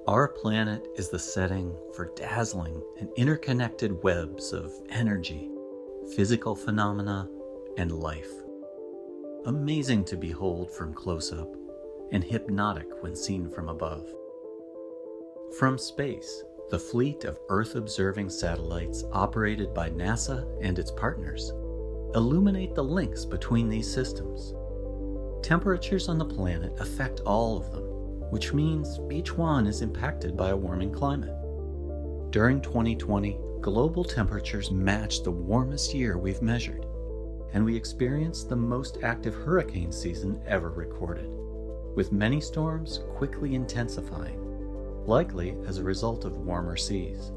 Our planet is the setting for dazzling and interconnected webs of energy, physical phenomena, and life. Amazing to behold from close up, and hypnotic when seen from above. From space, the fleet of Earth-observing satellites operated by NASA and its partners illuminate the links between these systems. Temperatures on the planet affect all of them, which means each one is impacted by a warming climate. During 2020, global temperatures matched the warmest year we've measured, and we experienced the most active hurricane season ever recorded, with many storms quickly intensifying, likely as a result of warmer seas.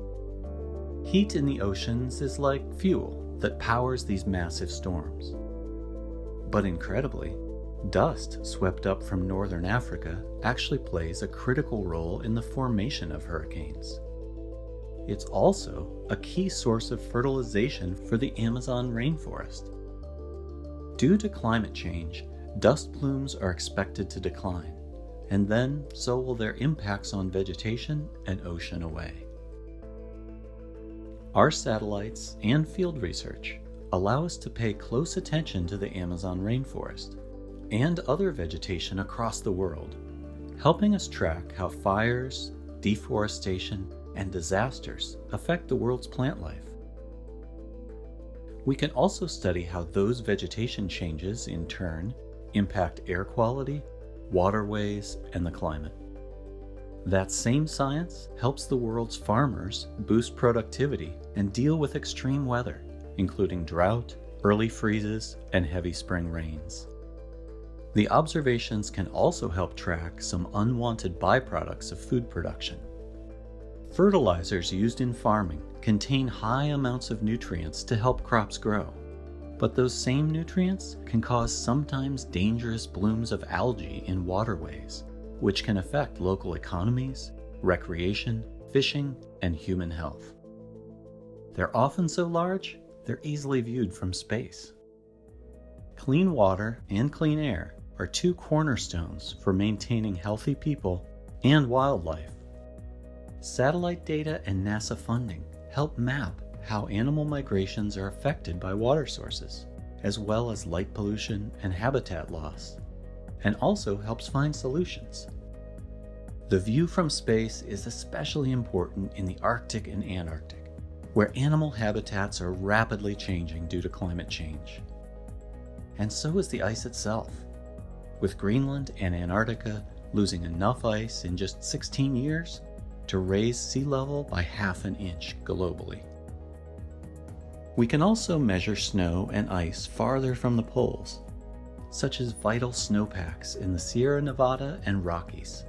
Heat in the oceans is like fuel that powers these massive storms. But incredibly, dust swept up from northern Africa actually plays a critical role in the formation of hurricanes. It's also a key source of fertilization for the Amazon rainforest. Due to climate change, dust plumes are expected to decline, and then so will their impacts on vegetation and ocean away. Our satellites and field research allow us to pay close attention to the Amazon rainforest and other vegetation across the world, helping us track how fires, deforestation, and disasters affect the world's plant life. We can also study how those vegetation changes, in turn, impact air quality, waterways, and the climate. That same science helps the world's farmers boost productivity and deal with extreme weather, including drought, early freezes, and heavy spring rains. The observations can also help track some unwanted byproducts of food production. Fertilizers used in farming contain high amounts of nutrients to help crops grow, but those same nutrients can cause sometimes dangerous blooms of algae in waterways, which can affect local economies, recreation, fishing, and human health. They're often so large, they're easily viewed from space. Clean water and clean air are two cornerstones for maintaining healthy people and wildlife. Satellite data and NASA funding help map how animal migrations are affected by water sources, as well as light pollution and habitat loss, and also helps find solutions. The view from space is especially important in the Arctic and Antarctic, where animal habitats are rapidly changing due to climate change. And so is the ice itself, with Greenland and Antarctica losing enough ice in just 16 years to raise sea level by ½ an inch globally. We can also measure snow and ice farther from the poles, such as vital snowpacks in the Sierra Nevada and Rockies,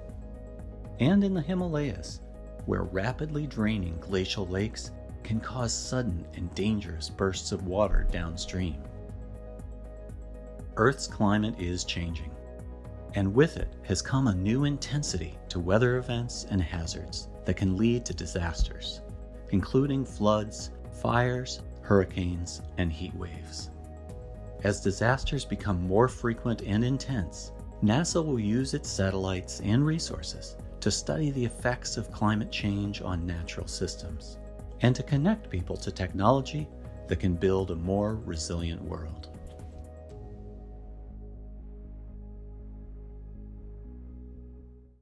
and in the Himalayas, where rapidly draining glacial lakes can cause sudden and dangerous bursts of water downstream. Earth's climate is changing, and with it has come a new intensity to weather events and hazards that can lead to disasters, including floods, fires, hurricanes, and heat waves. As disasters become more frequent and intense, NASA will use its satellites and resources to study the effects of climate change on natural systems, and to connect people to technology that can build a more resilient world.